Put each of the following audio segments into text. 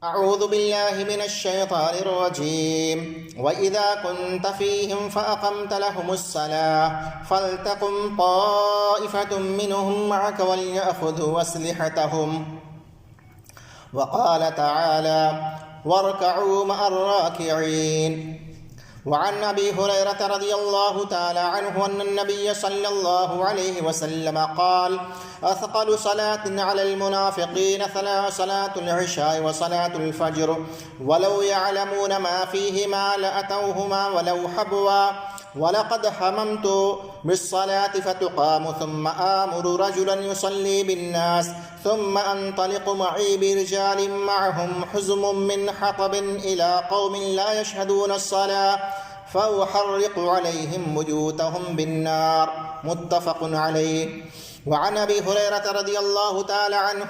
أعوذ بالله من الشيطان الرجيم وإذا كنت فيهم فأقمت لهم الصلاة فلتقم طائفة منهم معك وليأخذوا أسلحتهم وقال تعالى واركعوا مع الراكعين. وعن أبي هريرة رضي الله تعالى عنه أن النبي صلى الله عليه وسلم قال أثقل صلاة على المنافقين صلاة العشاء وصلاة الفجر ولو يعلمون ما فيهما لأتوهما ولو حبوا ولقد هممت بالصلاة فتقام ثم آمر رجلا يصلي بالناس ثم أنطلق معي برجال معهم حزم من حطب إلى قوم لا يشهدون الصلاة فأحرق عليهم بيوتهم بالنار. متفق عليه. وعن أبي هريرة رضي الله تعالى عنه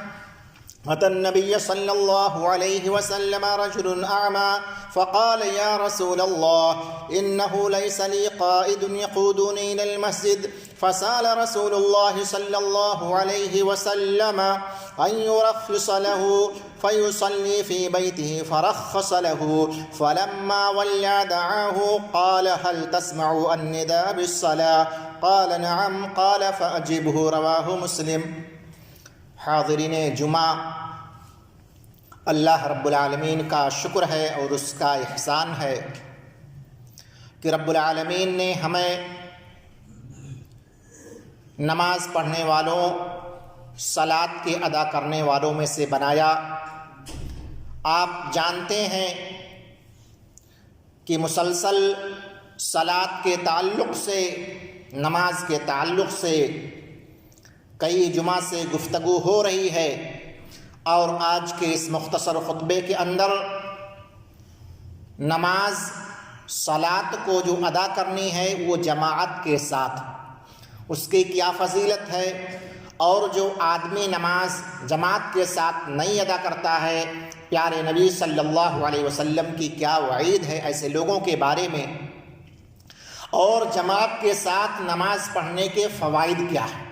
أتى النبي صلى الله عليه وسلم رجل أعمى فقال يا رسول الله إنه ليس لي قائد يقودني إلى المسجد فسأل رسول الله صلى الله عليه وسلم أن يرخص له فيصلي في بيته فرخص له فلما ولى دعاه قال هل تسمع النداء بالصلاة قال نعم قال فأجبه. رواه مسلم. حاضرین جمعہ، اللہ رب العالمین کا شکر ہے اور اس کا احسان ہے کہ رب العالمین نے ہمیں نماز پڑھنے والوں، صلاۃ کے ادا کرنے والوں میں سے بنایا. آپ جانتے ہیں کہ مسلسل صلاۃ کے تعلق سے، نماز کے تعلق سے کئی جمعہ سے گفتگو ہو رہی ہے، اور آج کے اس مختصر خطبے کے اندر نماز، صلاۃ کو جو ادا کرنی ہے وہ جماعت کے ساتھ، اس کی کیا فضیلت ہے، اور جو آدمی نماز جماعت کے ساتھ نہیں ادا کرتا ہے پیارے نبی صلی اللہ علیہ وسلم کی کیا وعید ہے ایسے لوگوں کے بارے میں، اور جماعت کے ساتھ نماز پڑھنے کے فوائد کیا ہیں.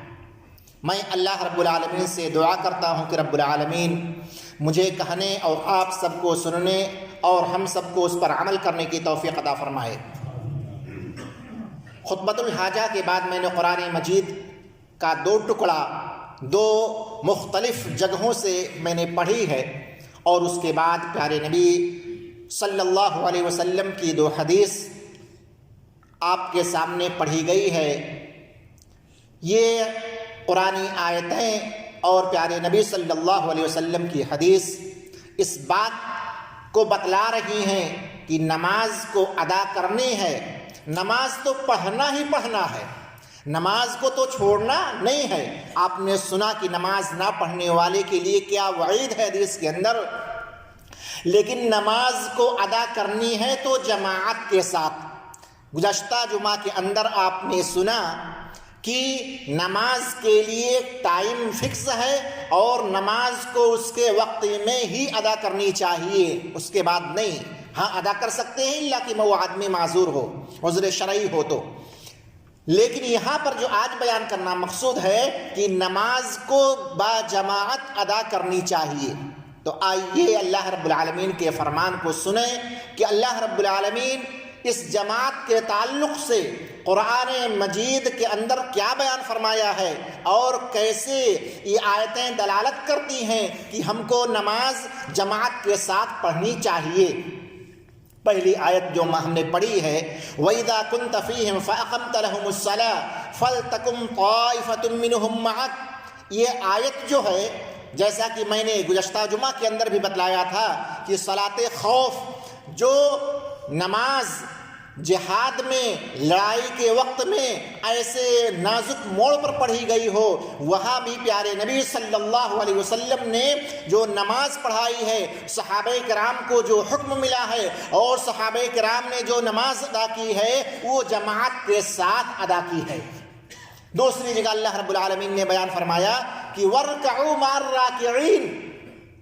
میں اللہ رب العالمین سے دعا کرتا ہوں کہ رب العالمین مجھے کہنے اور آپ سب کو سننے اور ہم سب کو اس پر عمل کرنے کی توفیق عطا فرمائے. خطبۃ الحاجہ کے بعد میں نے قرآن مجید کا 2 ٹکڑا 2 مختلف جگہوں سے میں نے پڑھی ہے، اور اس کے بعد پیارے نبی صلی اللہ علیہ وسلم کی 2 حدیث آپ کے سامنے پڑھی گئی ہے. یہ قرآنی آیتیں اور پیارے نبی صلی اللہ علیہ وسلم کی حدیث اس بات کو بتلا رہی ہیں کہ نماز کو ادا کرنی ہے. نماز تو پڑھنا ہی پڑھنا ہے، نماز کو تو چھوڑنا نہیں ہے. آپ نے سنا کہ نماز نہ پڑھنے والے کے لیے کیا وعید ہے حدیث کے اندر، لیکن نماز کو ادا کرنی ہے تو جماعت کے ساتھ. گزشتہ جمعہ کے اندر آپ نے سنا کہ نماز کے لیے ٹائم فکس ہے اور نماز کو اس کے وقت میں ہی ادا کرنی چاہیے، اس کے بعد نہیں. ہاں ادا کر سکتے ہیں اللہ کہ وہ آدمی معذور ہو، عذر شرعی ہو تو. لیکن یہاں پر جو آج بیان کرنا مقصود ہے کہ نماز کو با جماعت ادا کرنی چاہیے. تو آئیے اللہ رب العالمین کے فرمان کو سنیں کہ اللہ رب العالمین اس جماعت کے تعلق سے قرآن مجید کے اندر کیا بیان فرمایا ہے، اور کیسے یہ آیتیں دلالت کرتی ہیں کہ ہم کو نماز جماعت کے ساتھ پڑھنی چاہیے. پہلی آیت جو ہم نے پڑھی ہے وَإِذَا كُنْتَ فِيهِمْ فَأَقَمْتَ لَهُمُ الصَّلَاةَ فَلْتَقُمْ طَائِفَةٌ مِّنْهُمْ مَعَكَ، یہ آیت جو ہے جیسا کہ میں نے گزشتہ جمعہ کے اندر بھی بتلایا تھا کہ صلاۃ خوف، جو نماز جہاد میں، لڑائی کے وقت میں ایسے نازک موڑ پر پڑھی گئی ہو، وہاں بھی پیارے نبی صلی اللہ علیہ وسلم نے جو نماز پڑھائی ہے، صحابہ کرام کو جو حکم ملا ہے اور صحابہ کرام نے جو نماز ادا کی ہے وہ جماعت کے ساتھ ادا کی ہے. دوسری جگہ اللہ رب العالمین نے بیان فرمایا کہ وَارْكَعُوا مَعَ الرَّاكِعِينَ،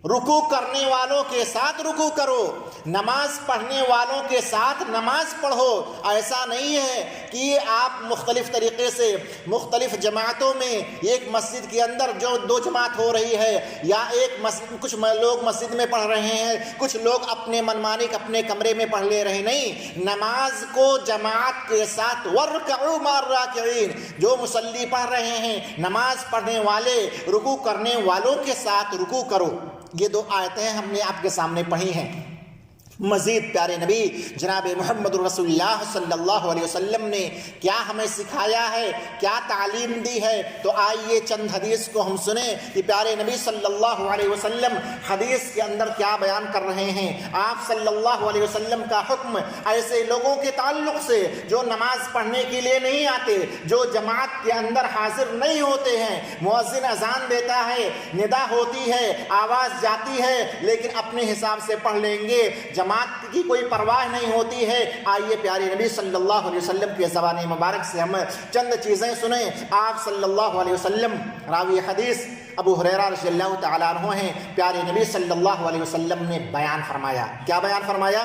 رکوع کرنے والوں کے ساتھ رکوع کرو، نماز پڑھنے والوں کے ساتھ نماز پڑھو۔ ایسا نہیں ہے کہ آپ مختلف طریقے سے مختلف جماعتوں میں ایک مسجد کے اندر جو دو جماعت ہو رہی ہے، یا ایک مسجد کچھ لوگ مسجد میں پڑھ رہے ہیں، کچھ لوگ اپنے منمانی اپنے کمرے میں پڑھ لے رہے ہیں۔ نہیں، نماز کو جماعت کے ساتھ وَارْكَعُوا مَعَ الرَّاكِعِينَ، جو مصلی پڑھ رہے ہیں، نماز پڑھنے والے رکوع کرنے والوں کے ساتھ رکوع کرو۔ یہ دو آیتیں ہم نے آپ کے سامنے پڑھی ہیں۔ مزید پیارے نبی جناب محمد رسول اللہ صلی اللہ علیہ وسلم نے کیا ہمیں سکھایا ہے، کیا تعلیم دی ہے، تو آئیے چند حدیث کو ہم سنیں کہ پیارے نبی صلی اللہ علیہ وسلم حدیث کے اندر کیا بیان کر رہے ہیں۔ آپ صلی اللہ علیہ وسلم کا حکم ایسے لوگوں کے تعلق سے جو نماز پڑھنے کے لیے نہیں آتے، جو جماعت کے اندر حاضر نہیں ہوتے ہیں، مؤذن اذان دیتا ہے، ندا ہوتی ہے، آواز جاتی ہے، لیکن اپنے حساب سے پڑھ لیں گے، جماعت کی کوئی پرواہ نہیں ہوتی ہے۔ آئیے پیارے نبی صلی اللہ علیہ وسلم کی زبان مبارک سے ہم چند چیزیں سنیں۔ آپ صلی اللہ علیہ وسلم، راوی حدیث ابو ہریرہ رضی اللہ تعالیٰ عنہ ہیں، پیارے نبی صلی اللہ علیہ وسلم نے بیان فرمایا، کیا بیان فرمایا؟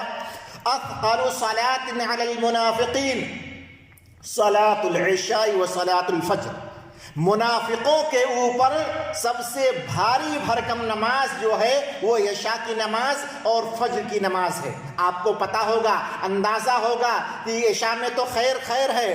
اثقل صلاة علی المنافقین صلاة العشاء و صلاة الفجر۔ منافقوں کے اوپر سب سے بھاری بھرکم نماز جو ہے وہ عشاء کی نماز اور فجر کی نماز ہے۔ آپ کو پتا ہوگا، اندازہ ہوگا کہ عشاء میں تو خیر ہے،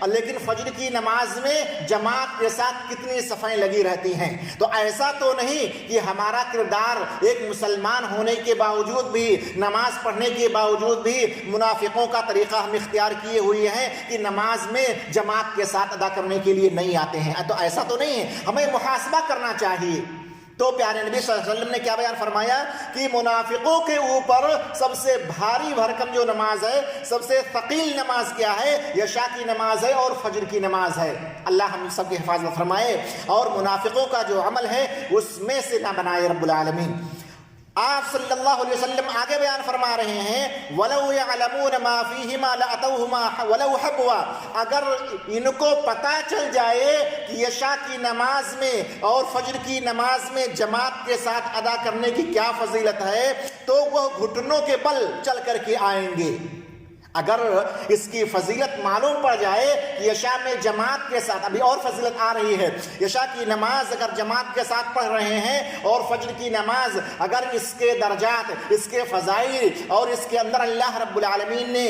لیکن فجر کی نماز میں جماعت کے ساتھ کتنی صفیں لگی رہتی ہیں۔ تو ایسا تو نہیں کہ ہمارا کردار ایک مسلمان ہونے کے باوجود بھی، نماز پڑھنے کے باوجود بھی منافقوں کا طریقہ ہم اختیار کیے ہوئے ہیں کہ نماز میں جماعت کے ساتھ ادا کرنے کے لیے نہیں آتے ہیں۔ تو ایسا تو نہیں ہے، ہمیں محاسبہ کرنا چاہیے۔ تو پیارے نبی صلی اللہ علیہ وسلم نے کیا بیان فرمایا کہ منافقوں کے اوپر سب سے بھاری بھرکم جو نماز ہے، سب سے ثقیل نماز کیا ہے؟ عشاء کی نماز ہے اور فجر کی نماز ہے۔ اللہ ہم سب کی حفاظت فرمائے اور منافقوں کا جو عمل ہے اس میں سے نہ بنائے رب العالمین۔ آپ صلی اللہ علیہ وسلم آگے بیان فرما رہے ہیں وَلَوْ يَعْلَمُونَ مَا فِيهِمَا لَأَتَوْهُمَا وَلَوْ حَبْوَا، اگر ان کو پتہ چل جائے کہ عشاء کی نماز میں اور فجر کی نماز میں جماعت کے ساتھ ادا کرنے کی کیا فضیلت ہے، تو وہ گھٹنوں کے بل چل کر کے آئیں گے۔ اگر اس کی فضیلت معلوم پڑ جائے کہ عشاء میں جماعت کے ساتھ، ابھی اور فضیلت آ رہی ہے، عشاء کی نماز اگر جماعت کے ساتھ پڑھ رہے ہیں اور فجر کی نماز اگر اس کے درجات، اس کے فضائل اور اس کے اندر اللہ رب العالمین نے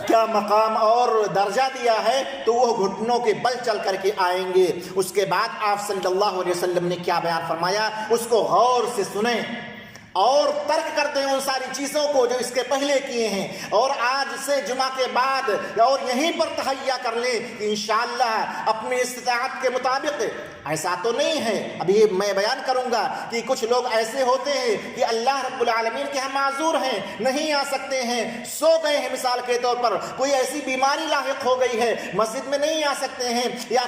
کیا مقام اور درجہ دیا ہے، تو وہ گھٹنوں کے بل چل کر کے آئیں گے۔ اس کے بعد آپ صلی اللہ علیہ وسلم نے کیا بیان فرمایا، اس کو غور سے سنیں اور ترک کر دیں ان ساری چیزوں کو جو اس کے پہلے کیے ہیں، اور آج سے جمعہ کے بعد اور یہیں پر تہیہ کر لیں کہ انشاءاللہ اپنی استطاعت کے مطابق۔ ایسا تو نہیں ہے، ابھی میں بیان کروں گا کہ کچھ لوگ ایسے ہوتے ہیں کہ اللہ رب العالمین کے ہم معذور ہیں، نہیں آ سکتے ہیں، سو گئے ہیں، مثال کے طور پر کوئی ایسی بیماری لاحق ہو گئی ہے، مسجد میں نہیں آ سکتے ہیں، یا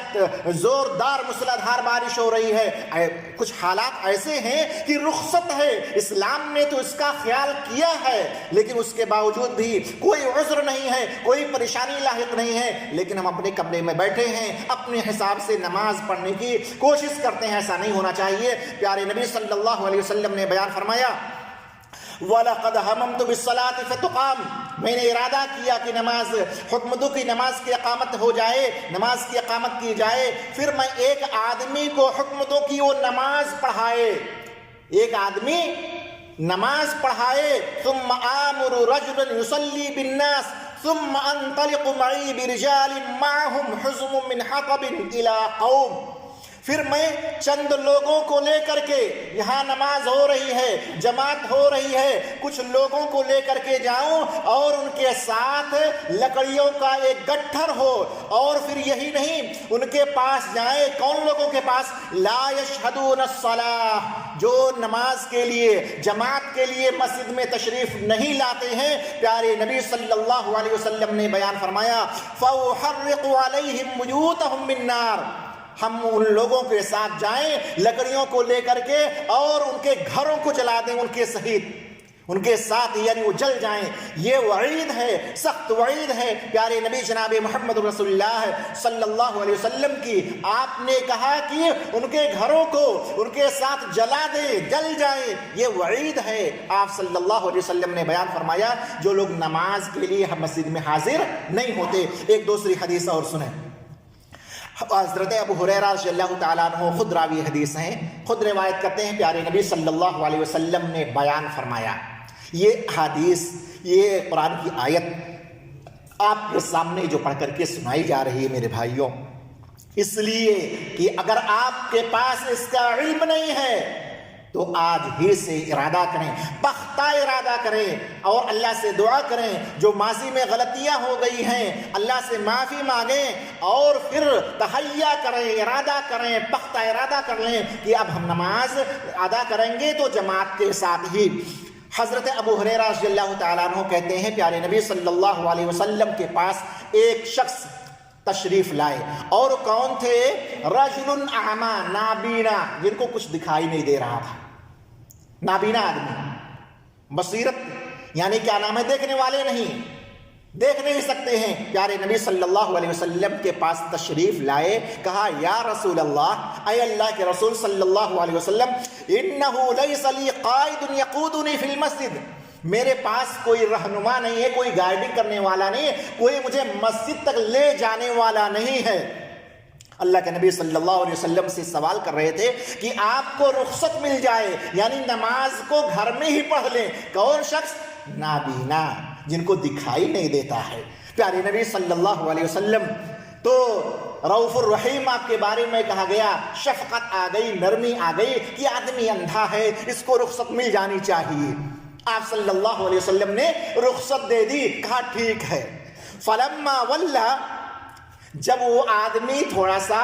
زوردار موسلادھار بارش ہو رہی ہے، کچھ حالات ایسے ہیں کہ رخصت ہے، اسلام نے تو اس کا خیال کیا ہے، لیکن اس کے باوجود بھی کوئی عذر نہیں ہے، کوئی پریشانی لاحق نہیں ہے، لیکن ہم اپنے کمرے میں بیٹھے ہیں، اپنے حساب سے نماز پڑھنے کی کوشش کرتے ہیں۔ ایسا نہیں ہونا چاہیے۔ پیارے نبی صلی اللہ علیہ وسلم نے بیان فرمایا وَلَقَدْ هَمَمْتُ بِالصَّلَاةِ فَتُقَامَ، میں نے ارادہ کیا کہ نماز خطبدو کی نماز کی اقامت ہو جائے، نماز کی اقامت کی جائے، پھر میں ایک آدمی کو حکم دوں کہ وہ نماز پڑھائے، ایک آدمی نماز پڑھائے، ثم آمر رجلا يصلي بالناس ثم انطلق معي برجال معهم حزم من حطب الى قوم، پھر میں چند لوگوں کو لے کر کے، یہاں نماز ہو رہی ہے، جماعت ہو رہی ہے، کچھ لوگوں کو لے کر کے جاؤں اور ان کے ساتھ لکڑیوں کا ایک گٹھر ہو، اور پھر یہی نہیں ان کے پاس جائیں، کون لوگوں کے پاس؟ لا یشہدون الصلاۃ، جو نماز کے لیے، جماعت کے لیے مسجد میں تشریف نہیں لاتے ہیں۔ پیارے نبی صلی اللہ علیہ وسلم نے بیان فرمایا فَأُحَرِّقُ عَلَيْهِمْ بُيُوتَهُمْ مِن نَّارٍ، ہم ان لوگوں کے ساتھ جائیں لکڑیوں کو لے کر کے اور ان کے گھروں کو جلا دیں ان کے سہیت، ان کے ساتھ یعنی وہ جل جائیں، یہ وعید ہے، سخت وعید ہے پیارے نبی جناب محمد رسول اللہ صلی اللہ علیہ وسلم کی۔ آپ نے کہا کہ ان کے گھروں کو ان کے ساتھ جلا دیں، جل جائیں، یہ وعید ہے۔ آپ صلی اللہ علیہ وسلم نے بیان فرمایا جو لوگ نماز کے لیے مسجد میں حاضر نہیں ہوتے۔ ایک دوسری حدیث اور سنیں، حضرت ابو ہریرہ رضی اللہ تعالیٰ عنہ خود راوی حدیث ہیں، خود روایت کرتے ہیں پیارے نبی صلی اللہ علیہ وسلم نے بیان فرمایا، یہ حدیث، یہ قرآن کی آیت آپ کے سامنے جو پڑھ کر کے سنائی جا رہی ہے میرے بھائیوں، اس لیے کہ اگر آپ کے پاس اس کا علم نہیں ہے تو آج ہی سے ارادہ کریں، پختہ ارادہ کریں اور اللہ سے دعا کریں جو ماضی میں غلطیاں ہو گئی ہیں اللہ سے معافی مانگیں، اور پھر تہیہ کریں، ارادہ کریں، پختہ ارادہ کر لیں کہ اب ہم نماز ادا کریں گے تو جماعت کے ساتھ ہی۔ حضرت ابو ہریرہ رضی اللہ تعالیٰ عنہ کہتے ہیں پیارے نبی صلی اللہ علیہ وسلم کے پاس ایک شخص تشریف لائے، اور کون تھے؟ رجل اعمی، نابینا، جن کو کچھ دکھائی نہیں دے رہا تھا، نابینا آدمی، بصیرت یعنی کیا نام ہے، دیکھنے والے نہیں، دیکھ نہیں سکتے ہیں۔ پیارے نبی صلی اللہ علیہ وسلم کے پاس تشریف لائے، کہا یا رسول اللہ، اے اللہ کے رسول صلی اللہ علیہ وسلم، انہ لیس لی قائد یقودنی فی المسجد، میرے پاس کوئی رہنما نہیں ہے، کوئی گائیڈنگ کرنے والا نہیں ہے، کوئی مجھے مسجد تک لے جانے والا نہیں ہے۔ اللہ کے نبی صلی اللہ علیہ وسلم سے سوال کر رہے تھے کہ آپ کو رخصت مل جائے، یعنی نماز کو گھر میں ہی پڑھ لیں۔ کون شخص؟ نابینا، جن کو دکھائی نہیں دیتا ہے۔ پیارے نبی صلی اللہ علیہ وسلم تو رؤوف الرحیم آپ کے بارے میں کہا گیا، شفقت آ گئی، نرمی آ گئی کہ آدمی اندھا ہے، اس کو رخصت مل جانی چاہیے۔ آپ صلی اللہ علیہ وسلم نے رخصت دے دی، کہا ٹھیک ہے۔ فلما ولا، جب وہ آدمی تھوڑا سا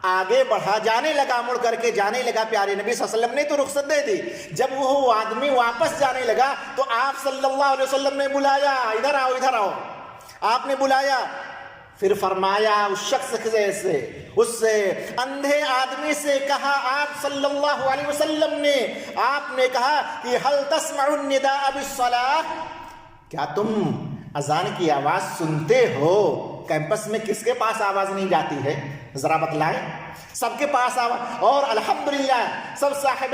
آگے بڑھا، جانے لگا، مڑ کر کے جانے لگا، پیارے نبی صلی اللہ علیہ وسلم نے تو رخصت دے دی، جب وہ آدمی واپس جانے لگا تو آپ صلی اللہ علیہ وسلم نے بلایا، ادھر آؤ ادھر آؤ، آپ نے بلایا، پھر فرمایا اس شخص سے، اس اندھے آدمی سے کہا آپ صلی اللہ علیہ وسلم نے، آپ نے کہا کہ هل تسمع النداء بالصلاة، کیا تم اذان کی آواز سنتے ہو؟ کیمپس میں کس کے پاس آواز نہیں جاتی ہے؟ ذرا بتلائیں، سب کے پاس آواز، اور الحمدللہ سب صاحب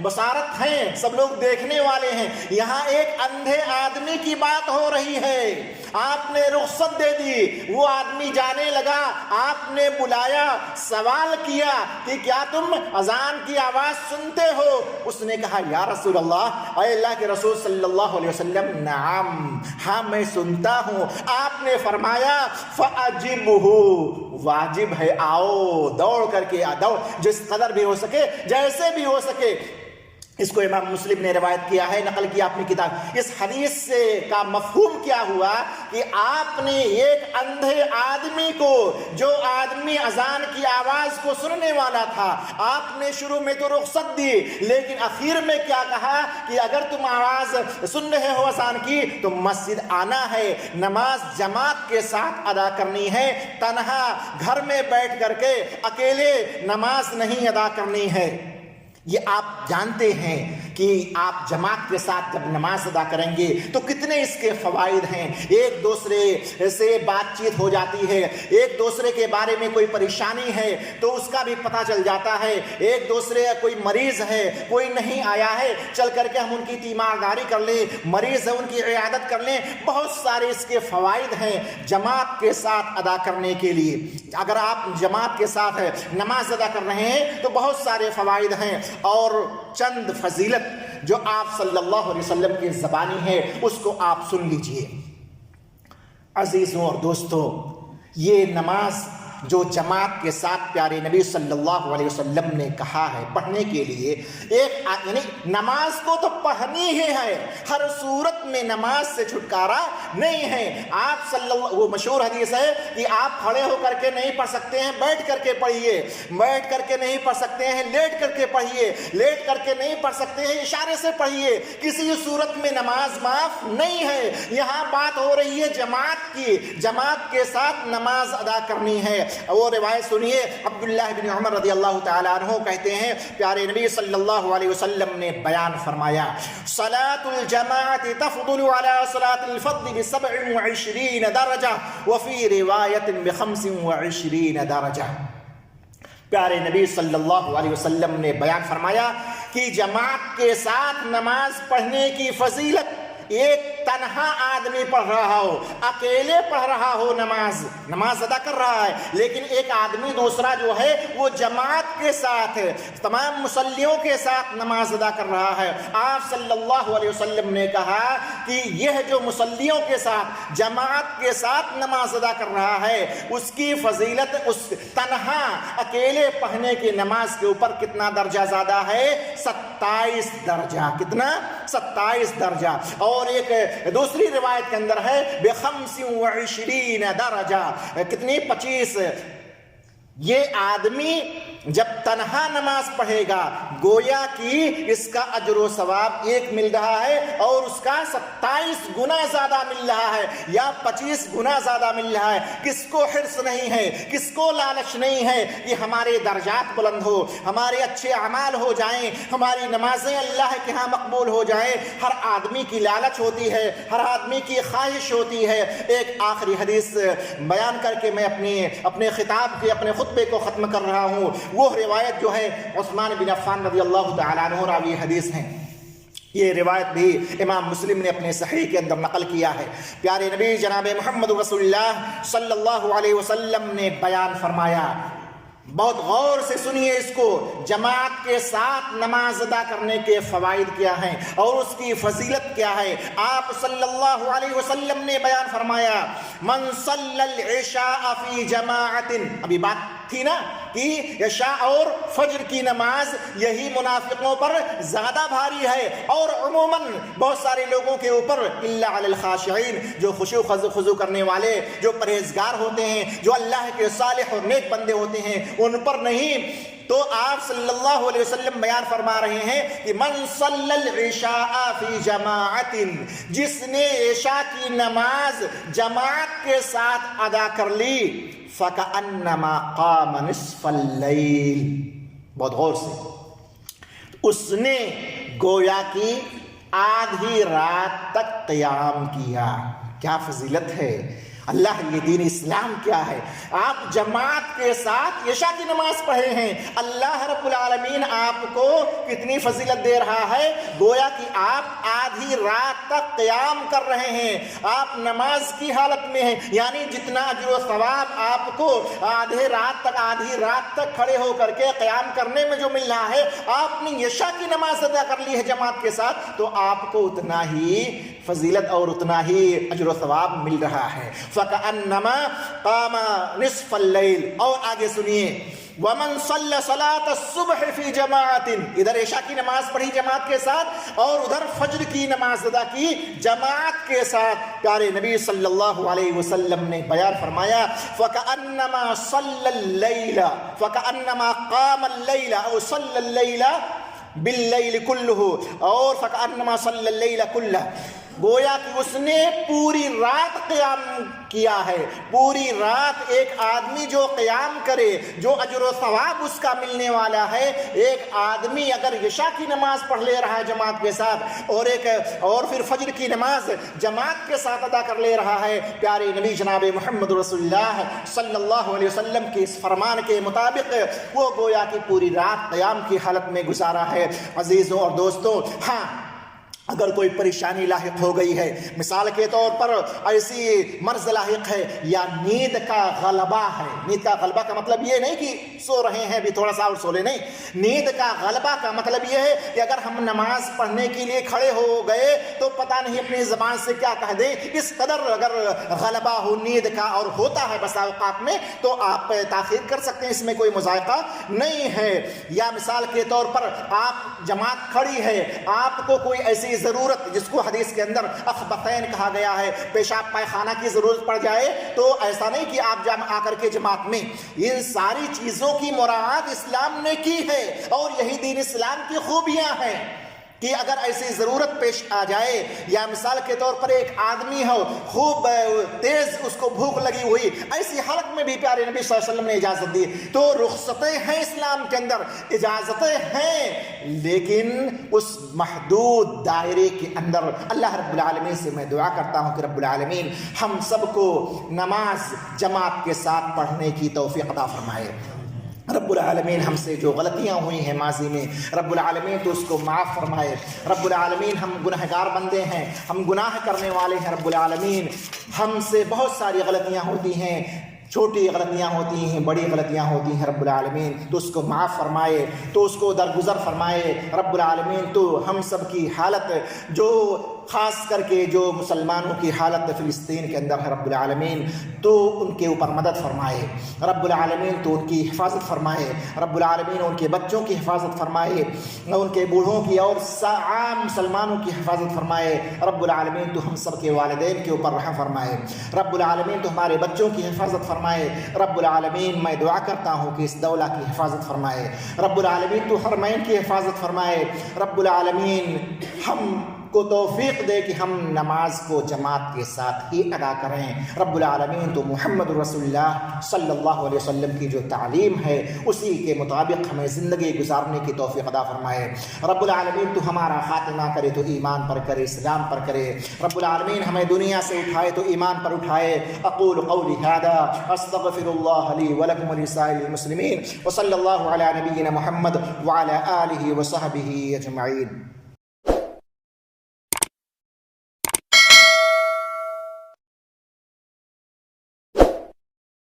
بصارت ہیں، سب لوگ دیکھنے والے ہیں۔ یہاں ایک اندھے آدمی کی بات ہو رہی ہے، آپ نے رخصت دے دی، وہ آدمی جانے لگا، آپ نے بلایا، سوال کیا کہ کیا تم اذان کی آواز سنتے ہو؟ اس نے کہا یا رسول اللہ، اے اللہ کے رسول صلی اللہ علیہ وسلم، نعم، ہاں میں سنتا ہوں۔ آپ نے فرمایا فَأَجِبْهُ، واجب ہے، آؤ، دوڑ کر کے دوڑ، جس قدر بھی ہو سکے، جیسے بھی ہو سکے۔ اس کو امام مسلم نے روایت کیا ہے، نقل کیا اپنی کتاب۔ اس حدیث سے کا مفہوم کیا ہوا کہ آپ نے ایک اندھے آدمی کو، جو آدمی اذان کی آواز کو سننے والا تھا، آپ نے شروع میں تو رخصت دی، لیکن اخیر میں کیا کہا کہ اگر تم آواز سن رہے ہو اذان کی تو مسجد آنا ہے، نماز جماعت کے ساتھ ادا کرنی ہے، تنہا گھر میں بیٹھ کر کے اکیلے نماز نہیں ادا کرنی ہے۔ یہ آپ جانتے ہیں کہ آپ جماعت کے ساتھ جب نماز ادا کریں گے تو کتنے اس کے فوائد ہیں۔ ایک دوسرے سے بات چیت ہو جاتی ہے، ایک دوسرے کے بارے میں کوئی پریشانی ہے تو اس کا بھی پتہ چل جاتا ہے، ایک دوسرے کوئی مریض ہے، کوئی نہیں آیا ہے، چل کر کے ہم ان کی تیمارداری کر لیں، مریض ہے ان کی عیادت کر لیں۔ بہت سارے اس کے فوائد ہیں جماعت کے ساتھ ادا کرنے کے لیے۔ اگر آپ جماعت کے ساتھ نماز ادا کر رہے ہیں تو بہت سارے فوائد ہیں، اور چند فضیلت جو آپ صلی اللہ علیہ وسلم کی زبانی ہے اس کو آپ سن لیجئے۔ عزیزوں اور دوستوں، یہ نماز جو جماعت کے ساتھ پیارے نبی صلی اللہ علیہ وسلم نے کہا ہے پڑھنے کے لیے، ایک یعنی نماز کو تو پڑھنی ہی ہے، ہر صورت میں نماز سے چھٹکارا نہیں ہے۔ آپ صلی اللہ، وہ مشہور حدیث ہے کہ آپ کھڑے ہو کر کے نہیں پڑھ سکتے ہیں، بیٹھ کر کے پڑھیے، بیٹھ کر کے نہیں پڑھ سکتے ہیں، لیٹ کر کے پڑھیے، لیٹ کر کے نہیں پڑھ سکتے ہیں، اشارے سے پڑھیے، کسی صورت میں نماز معاف نہیں ہے۔ یہاں بات ہو رہی ہے جماعت کی، جماعت کے ساتھ نماز ادا کرنی ہے۔ وہ روایت سنیے، عبداللہ بن عمر رضی اللہ تعالیٰ عنہ کہتے ہیں پیارے نبی صلی اللہ علیہ وسلم نے بیان فرمایا، صلاۃ الجماعت تفضل علی صلاۃ الفرد ب27 درجہ وفی روایت ب25 درجہ۔ پیارے نبی صلی اللہ علیہ وسلم نے بیان فرمایا کہ جماعت کے ساتھ نماز پڑھنے کی فضیلت ایک تنہا آدمی پڑھ رہا ہو، اکیلے پڑھ رہا ہو، نماز ادا کر رہا ہے، لیکن ایک آدمی دوسرا جو ہے وہ جماعت کے ساتھ تمام مصلیوں کے ساتھ نماز ادا کر رہا ہے۔ آپ صلی اللہ علیہ وسلم نے کہا کہ یہ جو مصلیوں کے ساتھ جماعت کے ساتھ نماز ادا کر رہا ہے اس کی فضیلت اس تنہا اکیلے پڑھنے کی نماز کے اوپر کتنا درجہ زیادہ ہے؟ 27 درجہ۔ کتنا؟ 27 درجہ۔ اور ایک دوسری روایت کے اندر ہے ب25 درجہ، کتنی؟ 25۔ یہ آدمی جب تنہا نماز پڑھے گا گویا کہ اس کا اجر و ثواب 1 مل رہا ہے اور اس کا 27 گنا زیادہ مل رہا ہے یا 25 گنا زیادہ مل رہا ہے۔ کس کو حرص نہیں ہے، کس کو لالچ نہیں ہے کہ ہمارے درجات بلند ہو، ہمارے اچھے اعمال ہو جائیں، ہماری نمازیں اللہ کے ہاں مقبول ہو جائیں؟ ہر آدمی کی لالچ ہوتی ہے، ہر آدمی کی خواہش ہوتی ہے۔ ایک آخری حدیث بیان کر کے میں اپنے خطاب کے اپنے خطبے کو ختم کر رہا ہوں۔ وہ روایت جو ہے عثمان بن عفان رضی اللہ تعالیٰ عنہ راوی حدیث ہیں، یہ روایت بھی امام مسلم نے اپنے صحیح کے اندر نقل کیا ہے۔ پیارے نبی جناب محمد رسول اللہ صلی اللہ علیہ وسلم نے بیان فرمایا، بہت غور سے سنیے اس کو، جماعت کے ساتھ نماز ادا کرنے کے فوائد کیا ہیں اور اس کی فضیلت کیا ہے۔ آپ صلی اللہ علیہ وسلم نے بیان فرمایا، من صلی العشاء فی جماعت، ابھی بات تھی نا کہ عشاء اور فجر کی نماز یہی منافقوں پر زیادہ بھاری ہے اور عموماً بہت سارے لوگوں کے اوپر، الا علی الخاشعین، جو خشوع خضوع کرنے والے، جو پرہیزگار ہوتے ہیں، جو اللہ کے صالح اور نیک بندے ہوتے ہیں، ان پر نہیں۔ تو آپ صلی اللہ علیہ وسلم بیان فرما رہے ہیں کہ من صلی العشاء فی جماعت، جس نے عشاء کی نماز جماعت کے ساتھ ادا کر لی، فَكَأَنَّمَا قَامَ نِصْفَ اللَّيْلِ، بہت غور سے، اس نے گویا کی آدھی رات تک قیام کیا۔ کیا فضیلت ہے! اللہ، یہ دین اسلام کیا ہے! آپ جماعت کے ساتھ عشاء کی نماز پڑھے ہیں، اللہ رب العالمین آپ کو کتنی فضیلت دے رہا ہے، گویا کہ آپ آدھی رات تک قیام کر رہے ہیں، آپ نماز کی حالت میں ہیں، یعنی جتنا اجر و ثواب آپ کو آدھی رات تک کھڑے ہو کر کے قیام کرنے میں جو مل رہا ہے، آپ نے عشاء کی نماز ادا کر لی ہے جماعت کے ساتھ، تو آپ کو اتنا ہی فضیلت اور اتنا ہی اجر و ثواب مل رہا ہے۔ فَكَأَنَّمَا قَامَ نِصْفَ اللَّيْلِ۔ اور آگے سنیے، وَمَنْ صَلَّ صَلَاةَ الصُّبْحِ فِي جَمَاعَةٍ، ادھر عشاء کی نماز پڑھی جماعت کے ساتھ اور ادھر فجر کی نماز ادا کی جماعت کے ساتھ۔ پیارے نبی صلی اللہ علیہ وسلم نے بیان فرمایا، فَكَأَنَّمَا صَلَّ اللَّيْلَ، فَكَأَنَّمَا قَامَ اللَّيْلَ أو صَلَّ اللَّيْلَ بِاللَّيْلِ كُلُّهُ، اور فَكَأَنَّمَا صَلَّ اللَّيْلَ كُلَّهُ، گویا کہ اس نے پوری رات قیام کیا ہے۔ پوری رات ایک آدمی جو قیام کرے، جو اجر و ثواب اس کا ملنے والا ہے، ایک آدمی اگر عشاء کی نماز پڑھ لے رہا ہے جماعت کے ساتھ اور پھر فجر کی نماز جماعت کے ساتھ ادا کر لے رہا ہے، پیارے نبی جناب محمد رسول اللہ صلی اللہ علیہ وسلم کے اس فرمان کے مطابق وہ گویا کہ پوری رات قیام کی حالت میں گزارا ہے۔ عزیزوں اور دوستوں، ہاں، اگر کوئی پریشانی لاحق ہو گئی ہے، مثال کے طور پر ایسی مرض لاحق ہے یا نیند کا غلبہ ہے، نیند کا غلبہ کا مطلب یہ نہیں کہ سو رہے ہیں بھی تھوڑا سا اور سو لے، نہیں، نیند کا غلبہ کا مطلب یہ ہے کہ اگر ہم نماز پڑھنے کے لیے کھڑے ہو گئے تو پتہ نہیں اپنی زبان سے کیا کہہ دیں، اس قدر اگر غلبہ ہو نیند کا، اور ہوتا ہے بسا اوقات میں، تو آپ تاخیر کر سکتے ہیں، اس میں کوئی مذائقہ نہیں ہے۔ یا مثال کے طور پر آپ جماعت کھڑی ہے، آپ کو کوئی ایسی ضرورت جس کو حدیث کے اندر اخبثین کہا گیا ہے، پیشاب پائخانہ کی ضرورت پڑ جائے، تو ایسا نہیں کہ آپ آ کر کے جماعت میں، ان ساری چیزوں کی مراعات اسلام نے کی ہے اور یہی دین اسلام کی خوبیاں ہیں۔ کہ اگر ایسی ضرورت پیش آ جائے یا مثال کے طور پر ایک آدمی ہو خوب تیز اس کو بھوک لگی ہوئی، ایسی حالت میں بھی پیارے نبی صلی اللہ علیہ وسلم نے اجازت دی. تو رخصتیں ہیں اسلام کے اندر، اجازتیں ہیں، لیکن اس محدود دائرے کے اندر. اللہ رب العالمین سے میں دعا کرتا ہوں کہ رب العالمین ہم سب کو نماز جماعت کے ساتھ پڑھنے کی توفیق عطا فرمائے. رب العالمین ہم سے جو غلطیاں ہوئی ہیں ماضی میں، رب العالمین تو اس کو معاف فرمائے. رب العالمین ہم گنہگار بندے ہیں، ہم گناہ کرنے والے ہیں. رب العالمین ہم سے بہت ساری غلطیاں ہوتی ہیں، چھوٹی غلطیاں ہوتی ہیں، بڑی غلطیاں ہوتی ہیں. رب العالمین تو اس کو معاف فرمائے، تو اس کو درگزر فرمائے. رب العالمین تو ہم سب کی حالت، جو خاص کر کے جو مسلمانوں کی حالت فلسطین کے اندر ہے، رب العالمین تو ان کے اوپر مدد فرمائے. رب العالمین تو ان کی حفاظت فرمائے. رب العالمین ان کے بچوں کی حفاظت فرمائے، ان کے بوڑھوں کی اور عام مسلمانوں کی حفاظت فرمائے. رب العالمین تو ہم سب کے والدین کے اوپر رحم فرمائے. رب العالمین تو ہمارے بچوں کی حفاظت فرمائے. رب العالمین میں دعا کرتا ہوں کہ اس دولہ کی حفاظت فرمائے. رب العالمین تو حرمین کی حفاظت فرمائے. رب العالمین ہم کو توفیق دے کہ ہم نماز کو جماعت کے ساتھ ہی ادا کریں. رب العالمین تو محمد رسول اللہ صلی اللہ علیہ وسلم کی جو تعلیم ہے اسی کے مطابق ہمیں زندگی گزارنے کی توفیق عطا فرمائے. رب العالمین تو ہمارا خاتمہ کرے تو ایمان پر کرے، اسلام پر کرے. رب العالمین ہمیں دنیا سے اٹھائے تو ایمان پر اٹھائے. اقول قولی هذا استغفر الله لي ولكم ولسائر المسلمين وصلى الله على نبينا محمد وعلى آله وصحبه اجمعين.